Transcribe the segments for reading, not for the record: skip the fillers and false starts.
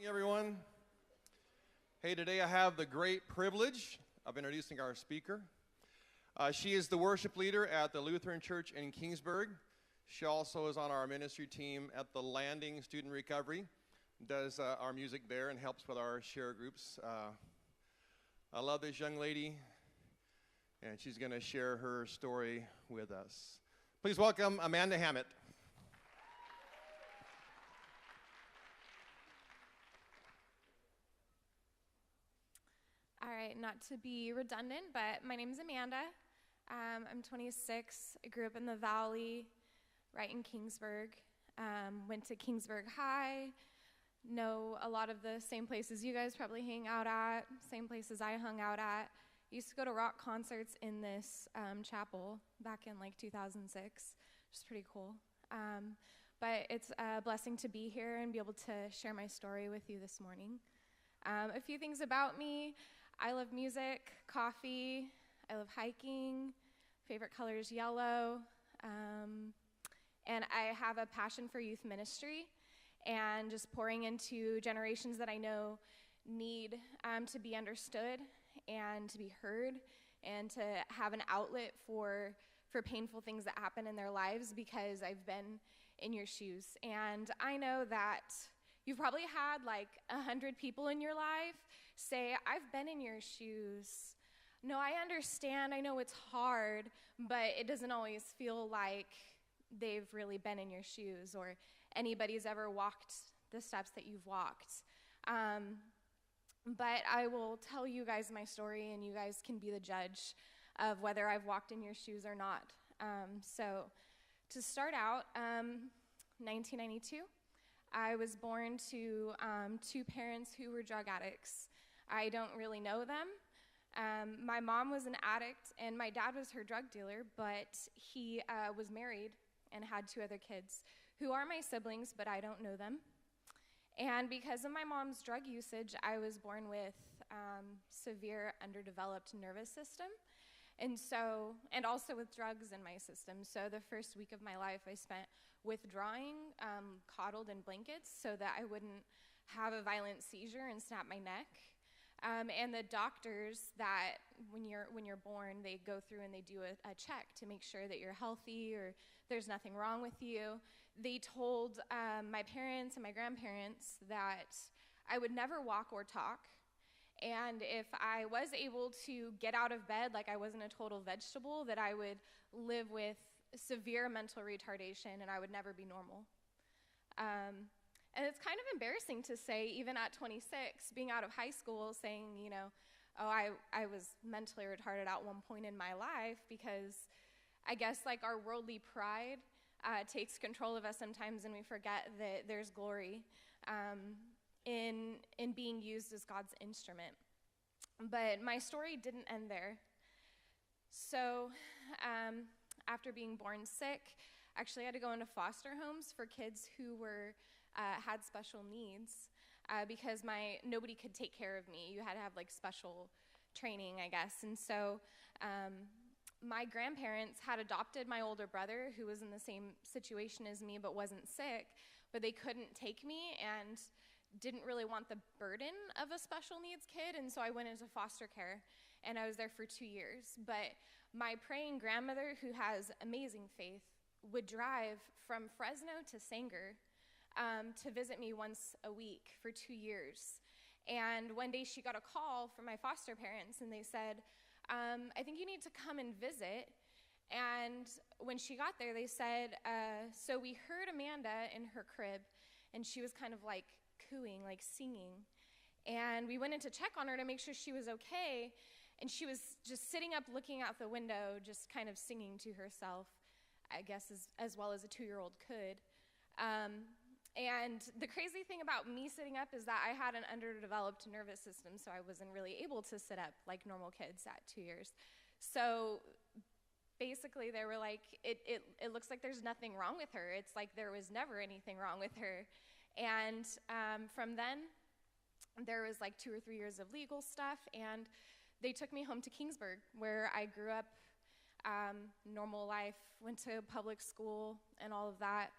Everyone. Hey, today I have the great privilege of introducing our speaker. She is the worship leader at the Lutheran Church in Kingsburg. She also is on our ministry team at the Landing Student Recovery, does our music there and helps with our share groups. I love this young lady, and she's going to share her story with us. Please welcome Amanda Hammett. All right, not to be redundant, but my name is Amanda. I'm 26. I grew up in the Valley, right in Kingsburg. Went to Kingsburg High. Know a lot of the same places you guys probably hang out at, same places I hung out at. Used to go to rock concerts in this chapel back in like 2006, which is pretty cool. But it's a blessing to be here and be able to share my story with you this morning. A few things about me. I love music, coffee, I love hiking, favorite color is yellow, and I have a passion for youth ministry and just pouring into generations that I know need to be understood and to be heard and to have an outlet for painful things that happen in their lives, because I've been in your shoes. And I know that you've probably had like 100 people in your life say, I've been in your shoes. No, I understand. I know it's hard, but it doesn't always feel like they've really been in your shoes or anybody's ever walked the steps that you've walked. But I will tell you guys my story, and you guys can be the judge of whether I've walked in your shoes or not. So to start out, 1992. I was born to two parents who were drug addicts. I don't really know them. My mom was an addict, and my dad was her drug dealer, but he was married and had two other kids who are my siblings, but I don't know them. And because of my mom's drug usage, I was born with severe underdeveloped nervous system. And also with drugs in my system. So the first week of my life I spent withdrawing, coddled in blankets so that I wouldn't have a violent seizure and snap my neck. And the doctors that when you're born, they go through and they do a check to make sure that you're healthy or there's nothing wrong with you. They told my parents and my grandparents that I would never walk or talk. And if I was able to get out of bed like I wasn't a total vegetable, that I would live with severe mental retardation and I would never be normal. And it's kind of embarrassing to say, even at 26, being out of high school, saying, oh, I was mentally retarded at one point in my life, because I guess like our worldly pride takes control of us sometimes, and we forget that there's glory in being used as God's instrument. But my story didn't end there. So after being born sick, actually I had to go into foster homes for kids who had special needs because nobody could take care of me. You had to have like special training, I guess. And so my grandparents had adopted my older brother, who was in the same situation as me but wasn't sick, but they couldn't take me and didn't really want the burden of a special needs kid, and so I went into foster care, and I was there for 2 years. But my praying grandmother, who has amazing faith, would drive from Fresno to Sanger to visit me once a week for 2 years. And one day she got a call from my foster parents, and they said, I think you need to come and visit. And when she got there, they said, so we heard Amanda in her crib, and she was kind of like cooing, like singing. And we went in to check on her to make sure she was okay, and she was just sitting up looking out the window, just kind of singing to herself, I guess as well as a 2-year-old could. And the crazy thing about me sitting up is that I had an underdeveloped nervous system, so I wasn't really able to sit up like normal kids at 2 years. So basically they were like, it looks like there's nothing wrong with her. It's like there was never anything wrong with her. And from then, there was like 2 or 3 years of legal stuff, and they took me home to Kingsburg, where I grew up, normal life, went to public school and all of that.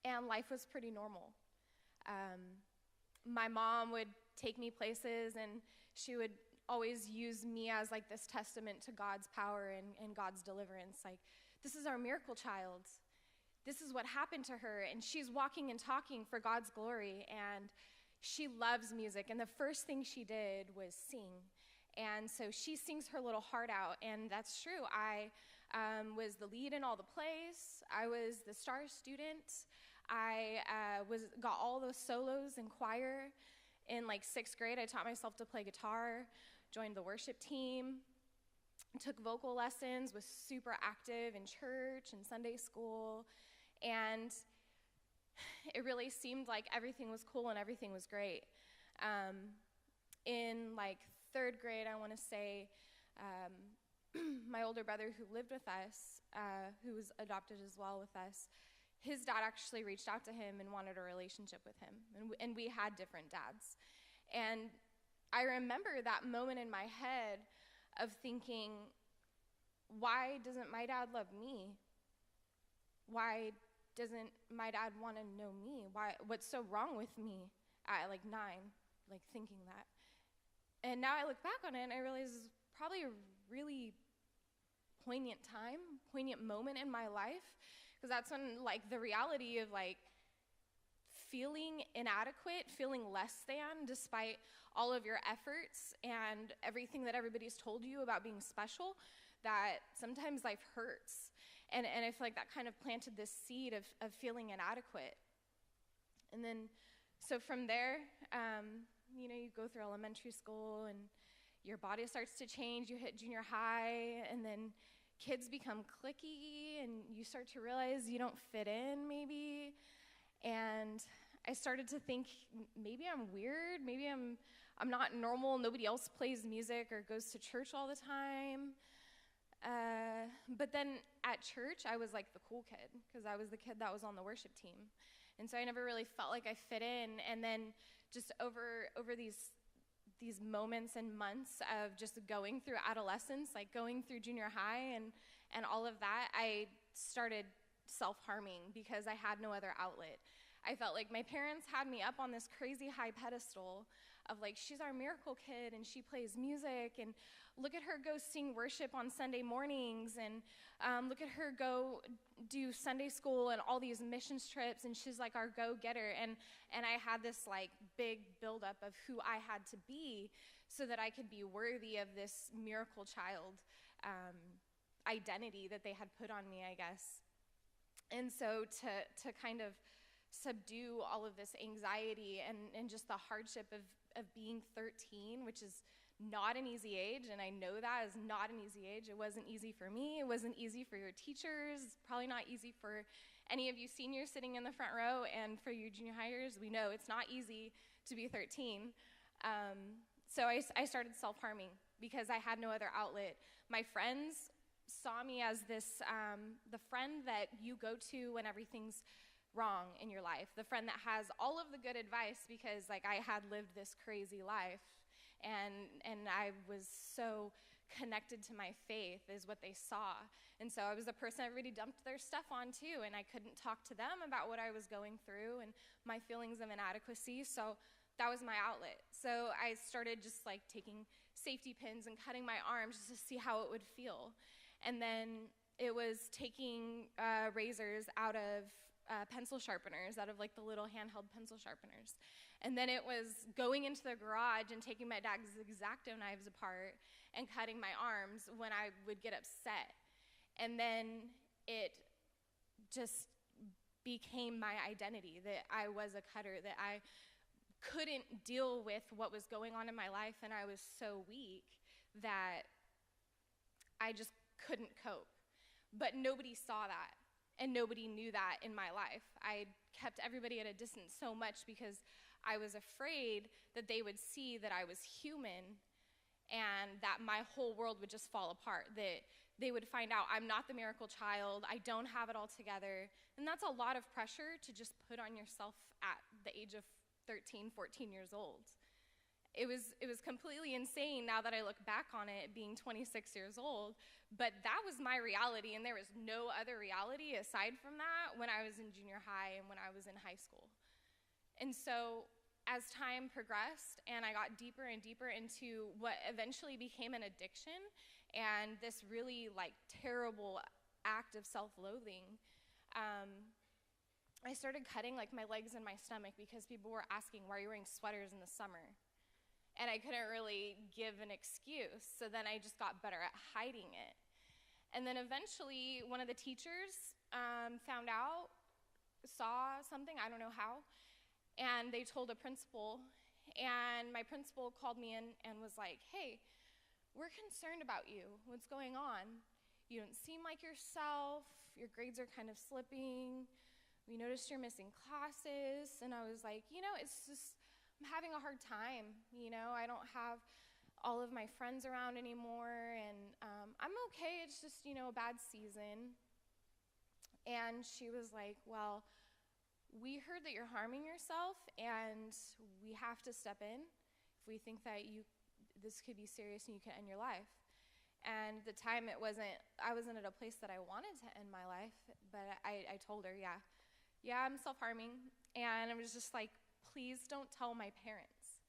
and life was pretty normal. My mom would take me places, and she would always use me as like this testament to God's power and God's deliverance. Like, this is our miracle child. This is what happened to her, and she's walking and talking for God's glory, and she loves music, and the first thing she did was sing. And so she sings her little heart out, and that's true. I was the lead in all the plays. I was the star student. I got all those solos in choir. In like 6th grade, I taught myself to play guitar, joined the worship team, took vocal lessons, was super active in church and Sunday school, and it really seemed like everything was cool and everything was great. In like 3rd grade, I want to say, my older brother who lived with us, who was adopted as well with us, his dad actually reached out to him and wanted a relationship with him, and we had different dads. And I remember that moment in my head of thinking, why doesn't my dad love me? Why doesn't my dad want to know me? What's so wrong with me at like 9, like thinking that? And now I look back on it and I realize it was probably a really poignant moment in my life, because that's when like the reality of like feeling inadequate, feeling less than despite all of your efforts and everything that everybody's told you about being special, that sometimes life hurts. And I feel like that kind of planted this seed of feeling inadequate. And then, so from there, you go through elementary school and your body starts to change. You hit junior high, and then kids become cliquey, and you start to realize you don't fit in, maybe. And I started to think, maybe I'm weird. Maybe I'm not normal. Nobody else plays music or goes to church all the time. But then at church, I was like the cool kid, because I was the kid that was on the worship team. And so I never really felt like I fit in. And then just over these moments and months of just going through adolescence, like going through junior high and all of that, I started self-harming because I had no other outlet. I felt like my parents had me up on this crazy high pedestal of like, she's our miracle kid and she plays music, and look at her go sing worship on Sunday mornings, and look at her go do Sunday school and all these missions trips, and she's like our go-getter. And I had this like big buildup of who I had to be so that I could be worthy of this miracle child identity that they had put on me, I guess. And so to kind of subdue all of this anxiety and just the hardship of being 13, which is not an easy age, and I know that is not an easy age. It wasn't easy for me. It wasn't easy for your teachers. Probably not easy for any of you seniors sitting in the front row, and for you junior hires, we know it's not easy to be 13. So I started self-harming because I had no other outlet. My friends saw me as this, the friend that you go to when everything's wrong in your life, the friend that has all of the good advice, because like I had lived this crazy life, and I was so connected to my faith is what they saw. And so I was the person everybody dumped their stuff on too, and I couldn't talk to them about what I was going through and my feelings of inadequacy, so that was my outlet. So I started just like taking safety pins and cutting my arms just to see how it would feel. And then it was taking razors out of pencil sharpeners, out of like the little handheld pencil sharpeners. And then it was going into the garage and taking my dad's X-Acto knives apart and cutting my arms when I would get upset. And then it just became my identity, that I was a cutter, that I couldn't deal with what was going on in my life, and I was so weak that I just couldn't cope. But nobody saw that, and nobody knew that in my life. I kept everybody at a distance so much because I was afraid that they would see that I was human and that my whole world would just fall apart, that they would find out I'm not the miracle child, I don't have it all together. And that's a lot of pressure to just put on yourself at the age of 13, 14 years old. It was completely insane now that I look back on it, being 26 years old. But that was my reality, and there was no other reality aside from that when I was in junior high and when I was in high school. And so as time progressed and I got deeper and deeper into what eventually became an addiction and this really terrible act of self-loathing, I started cutting my legs and my stomach because people were asking, why are you wearing sweaters in the summer? And I couldn't really give an excuse, so then I just got better at hiding it. And then eventually, one of the teachers found out, saw something, I don't know how, and they told a principal, and my principal called me in and was like, hey, we're concerned about you. What's going on? You don't seem like yourself. Your grades are kind of slipping. We noticed you're missing classes. And I was like, it's just, I'm having a hard time. I don't have all of my friends around anymore, and I'm okay. It's just, a bad season. And she was like, well, we heard that you're harming yourself, and we have to step in if we think that this could be serious and you could end your life. And at the time, I wasn't at a place that I wanted to end my life, but I told her, yeah, I'm self-harming. And I was just like, please don't tell my parents,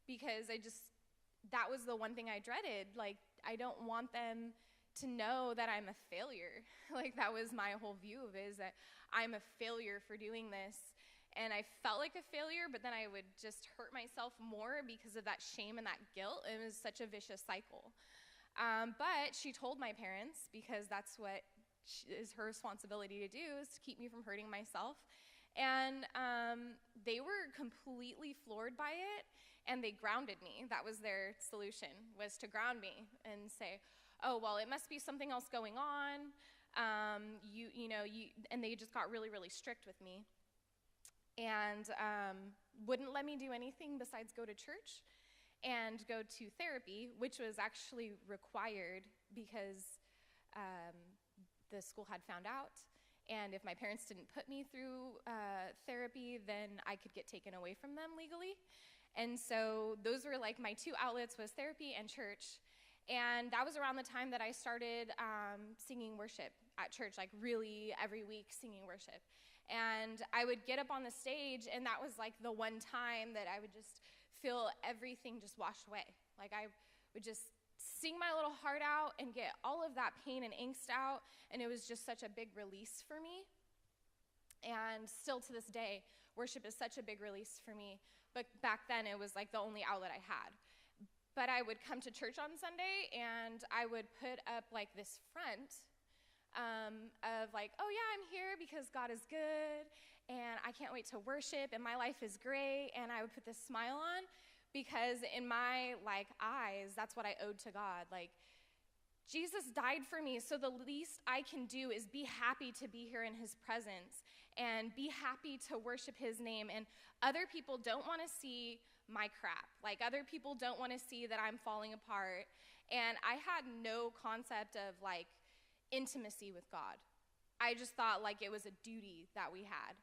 because that was the one thing I dreaded. I don't want them to know that I'm a failure. That was my whole view of it, is that I'm a failure for doing this. And I felt like a failure, but then I would just hurt myself more because of that shame and that guilt. It was such a vicious cycle. But she told my parents, because that's what is her responsibility to do, is to keep me from hurting myself. And they were completely floored by it, and they grounded me. That was their solution, was to ground me and say, oh, well, it must be something else going on. And they just got really, really strict with me, and wouldn't let me do anything besides go to church and go to therapy, which was actually required because the school had found out. And if my parents didn't put me through therapy, then I could get taken away from them legally. And so those were my two outlets, was therapy and church. And that was around the time that I started singing worship at church, really every week singing worship. And I would get up on the stage, and that was the one time that I would just feel everything just wash away. I would just sing my little heart out and get all of that pain and angst out, and it was just such a big release for me. And still to this day, worship is such a big release for me, but back then it was the only outlet I had. But I would come to church on Sunday, and I would put up this front of oh yeah, I'm here because God is good, and I can't wait to worship, and my life is great. And I would put this smile on, because in my eyes, that's what I owed to God. Jesus died for me, so the least I can do is be happy to be here in his presence and be happy to worship his name. And other people don't want to see my crap. Other people don't want to see that I'm falling apart. And I had no concept of intimacy with God. I just thought it was a duty that we had.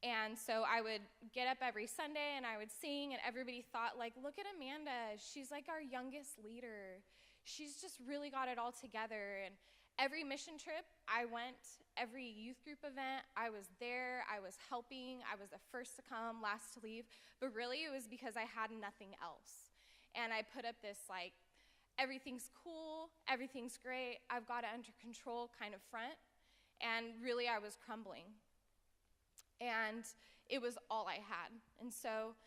And so I would get up every Sunday and I would sing, and everybody thought look at Amanda, she's our youngest leader. She's just really got it all together. And every mission trip I went, every youth group event, I was there, I was helping, I was the first to come, last to leave. But really it was because I had nothing else. And I put up this everything's cool, everything's great, I've got it under control kind of front. And really I was crumbling. And it was all I had. And so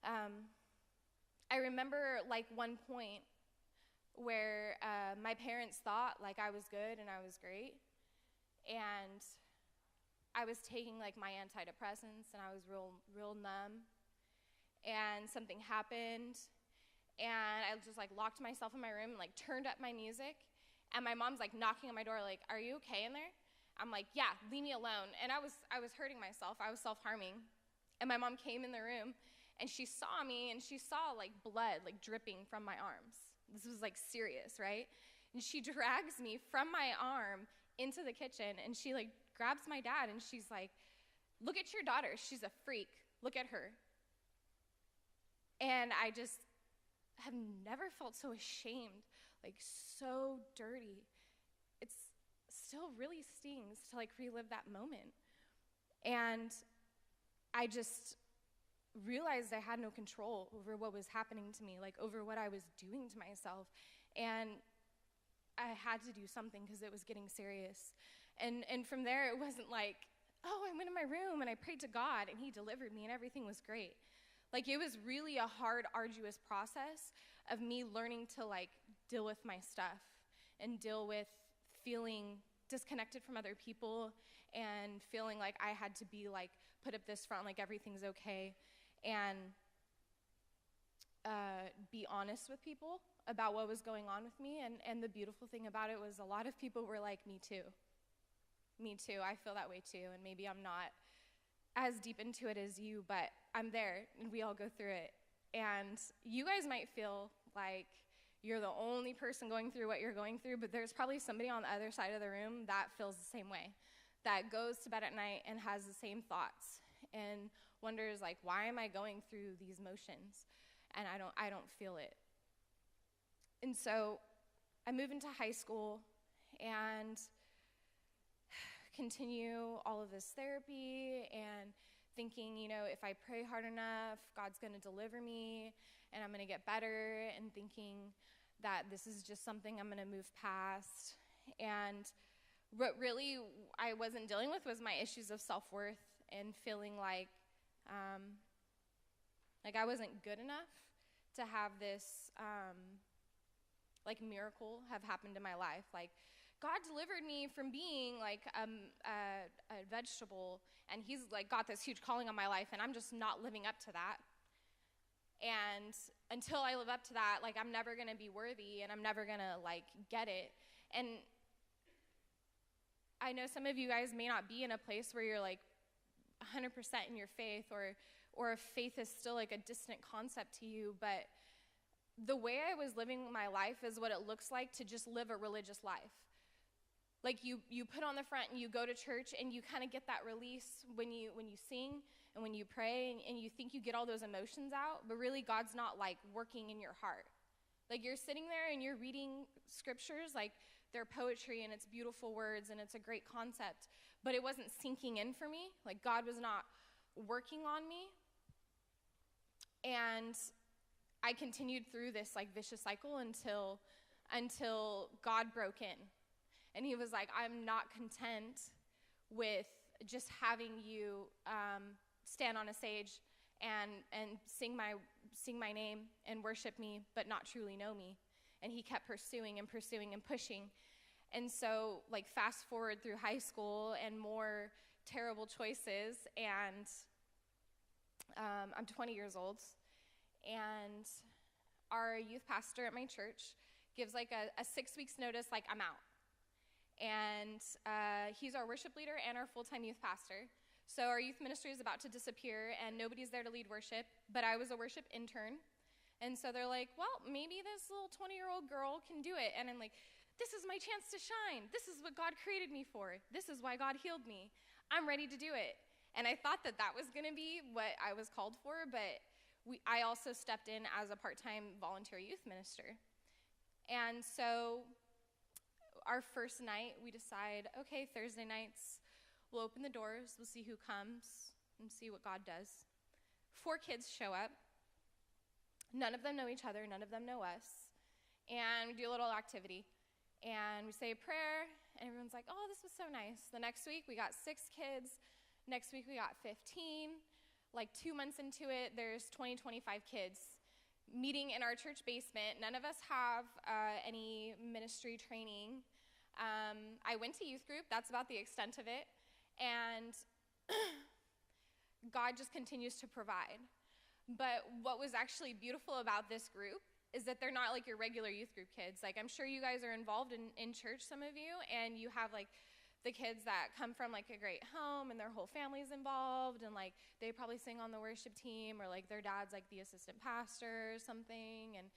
I remember one point where my parents thought I was good and I was great. And I was taking my antidepressants, and I was real numb. And something happened, and I just locked myself in my room and turned up my music. And my mom's knocking on my door, are you okay in there? I'm yeah, leave me alone. And I was hurting myself. I was self-harming. And my mom came in the room, and she saw me, and she saw blood dripping from my arms. This was serious, right? And she drags me from my arm into the kitchen, and she grabs my dad, and she's look at your daughter. She's a freak. Look at her. And I just have never felt so ashamed, like so dirty. It's still really stings to like relive that moment. And I just realized I had no control over what was happening to me, like over what I was doing to myself. And I had to do something because it was getting serious. And from there, it wasn't like, oh, I went in my room and I prayed to God and he delivered me and everything was great. Like, it was really a hard, arduous process of me learning to like deal with my stuff and deal with feeling disconnected from other people and feeling like I had to be like put up this front, like everything's okay, and be honest with people about what was going on with me. And the beautiful thing about it was a lot of people were like, me too. Me too, I feel that way too, and maybe I'm not as deep into it as you, but I'm there, and we all go through it. And you guys might feel like you're the only person going through what you're going through, but there's probably somebody on the other side of the room that feels the same way, that goes to bed at night and has the same thoughts and wonders like, why am I going through these motions? And I don't feel it. And so I move into high school and continue all of this therapy and thinking, you know, if I pray hard enough, God's going to deliver me and I'm going to get better, and thinking that this is just something I'm going to move past. And what really I wasn't dealing with was my issues of self-worth and feeling like I wasn't good enough to have this like miracle have happened in my life. Like, God delivered me from being like a vegetable, and he's like got this huge calling on my life, and I'm just not living up to that. And until I live up to that, like, I'm never going to be worthy, and I'm never going to like get it. And I know some of you guys may not be in a place where you're like 100% in your faith, or if faith is still like a distant concept to you, but the way I was living my life is what it looks like to just live a religious life. Like, you put on the front and you go to church and you kind of get that release when you sing and when you pray, and you think you get all those emotions out, but really God's not like working in your heart. Like, you're sitting there and you're reading scriptures, like they're poetry and it's beautiful words and it's a great concept, but it wasn't sinking in for me. Like, God was not working on me. And I continued through this like vicious cycle until God broke in. And he was like, I'm not content with just having you stand on a stage and sing my name and worship me, but not truly know me. And he kept pursuing and pursuing and pushing. And so, like, fast forward through high school and more terrible choices, and I'm 20 years old, and our youth pastor at my church gives like a 6 weeks notice, like, I'm out. And he's our worship leader and our full-time youth pastor. So our youth ministry is about to disappear, and nobody's there to lead worship, but I was a worship intern. And so they're like, well, maybe this little 20-year-old girl can do it. And I'm like, this is my chance to shine. This is what God created me for. This is why God healed me. I'm ready to do it. And I thought that was going to be what I was called for, but I also stepped in as a part-time volunteer youth minister. And so our first night, we decide, okay, Thursday nights, we'll open the doors, we'll see who comes, and see what God does. 4 kids show up. None of them know each other, none of them know us. And we do a little activity. And we say a prayer, and everyone's like, oh, this was so nice. The next week, we got 6 kids. Next week, we got 15. Like 2 months into it, there's 20, 25 kids meeting in our church basement. None of us have any ministry training. I went to youth group. That's about the extent of it. And God just continues to provide. But what was actually beautiful about this group is that they're not like your regular youth group kids. Like, I'm sure you guys are involved in church, some of you, and you have like the kids that come from like a great home and their whole family's involved, and like they probably sing on the worship team, or like their dad's like the assistant pastor or something, and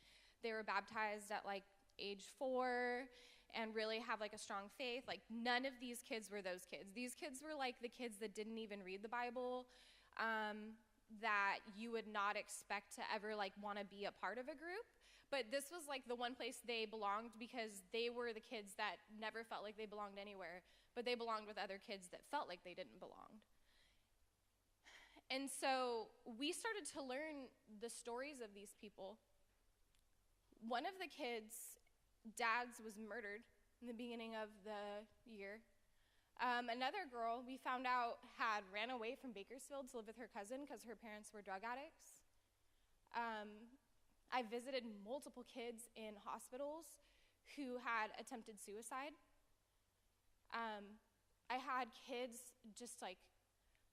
they were baptized at like age 4 and really have like a strong faith. Like, none of these kids were those kids. These kids were like the kids that didn't even read the Bible, that you would not expect to ever like want to be a part of a group. But this was like the one place they belonged because they were the kids that never felt like they belonged anywhere, but they belonged with other kids that felt like they didn't belong. And so we started to learn the stories of these people. One of the kids' dads was murdered in the beginning of the year. Another girl, we found out, had ran away from Bakersfield to live with her cousin because her parents were drug addicts. I visited multiple kids in hospitals who had attempted suicide. I had kids just like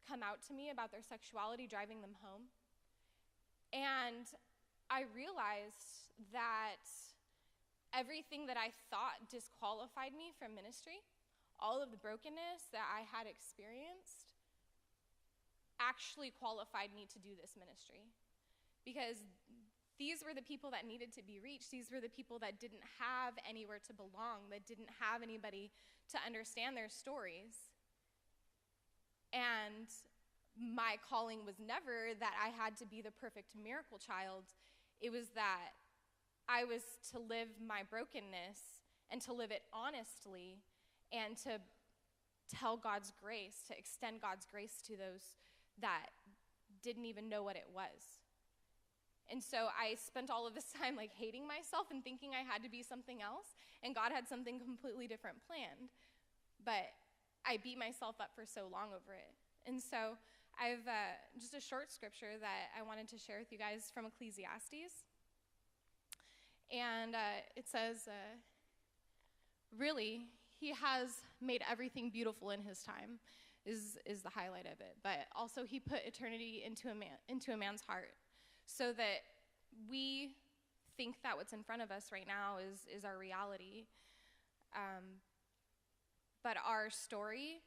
come out to me about their sexuality, driving them home. And I realized that everything that I thought disqualified me from ministry, all of the brokenness that I had experienced, actually qualified me to do this ministry. Because these were the people that needed to be reached. These were the people that didn't have anywhere to belong, that didn't have anybody to understand their stories. And my calling was never that I had to be the perfect miracle child. It was that I was to live my brokenness and to live it honestly and to tell God's grace, to extend God's grace to those that didn't even know what it was. And so I spent all of this time like hating myself and thinking I had to be something else, and God had something completely different planned. But I beat myself up for so long over it. And so I've just a short scripture that I wanted to share with you guys from Ecclesiastes. And it says, really, he has made everything beautiful in his time, is the highlight of it. But also he put eternity into a man's heart, so that we think that what's in front of us right now is our reality. But our story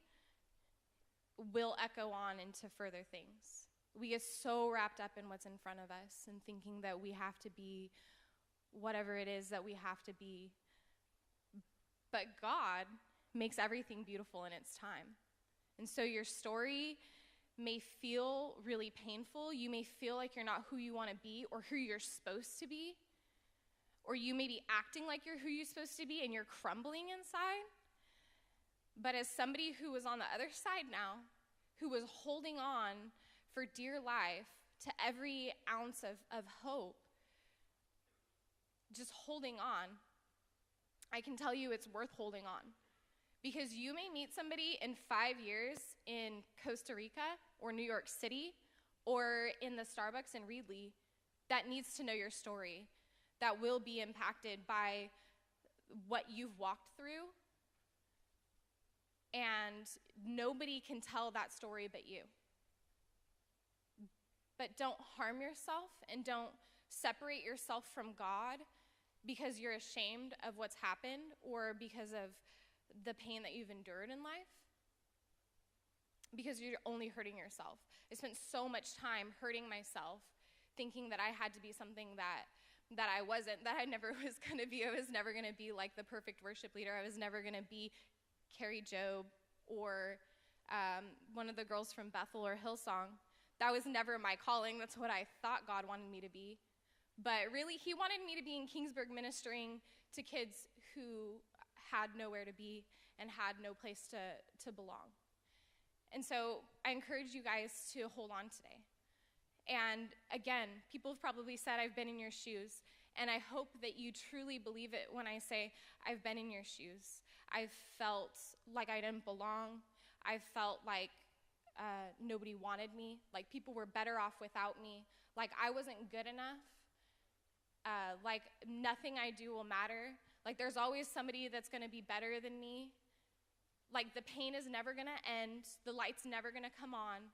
will echo on into further things. We get so wrapped up in what's in front of us and thinking that we have to be whatever it is that we have to be. But God makes everything beautiful in its time. And so your story may feel really painful. You may feel like you're not who you want to be or who you're supposed to be. Or you may be acting like you're who you're supposed to be and you're crumbling inside. But as somebody who was on the other side now, who was holding on for dear life to every ounce of hope, just holding on, I can tell you it's worth holding on. Because you may meet somebody in 5 years in Costa Rica or New York City or in the Starbucks in Reedley that needs to know your story, that will be impacted by what you've walked through. And nobody can tell that story but you. But don't harm yourself and don't separate yourself from God because you're ashamed of what's happened or because of the pain that you've endured in life, because you're only hurting yourself. I spent so much time hurting myself, thinking that I had to be something that I wasn't, that I never was going to be. I was never going to be like the perfect worship leader. I was never going to be Carrie Job or one of the girls from Bethel or Hillsong. That was never my calling. That's what I thought God wanted me to be. But really, he wanted me to be in Kingsburg ministering to kids who had nowhere to be and had no place to belong. And so I encourage you guys to hold on today. And again, people have probably said, I've been in your shoes. And I hope that you truly believe it when I say, I've been in your shoes. I've felt like I didn't belong. I felt like nobody wanted me, like people were better off without me, like I wasn't good enough, like nothing I do will matter. Like there's always somebody that's going to be better than me. Like the pain is never going to end. The light's never going to come on.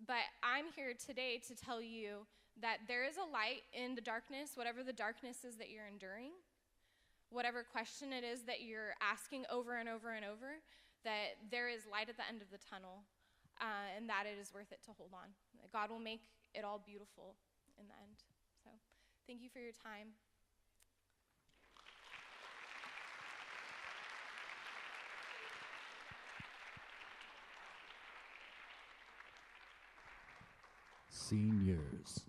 But I'm here today to tell you that there is a light in the darkness, whatever the darkness is that you're enduring, whatever question it is that you're asking over and over and over, that there is light at the end of the tunnel, and that it is worth it to hold on. That God will make it all beautiful in the end. So thank you for your time. Seniors.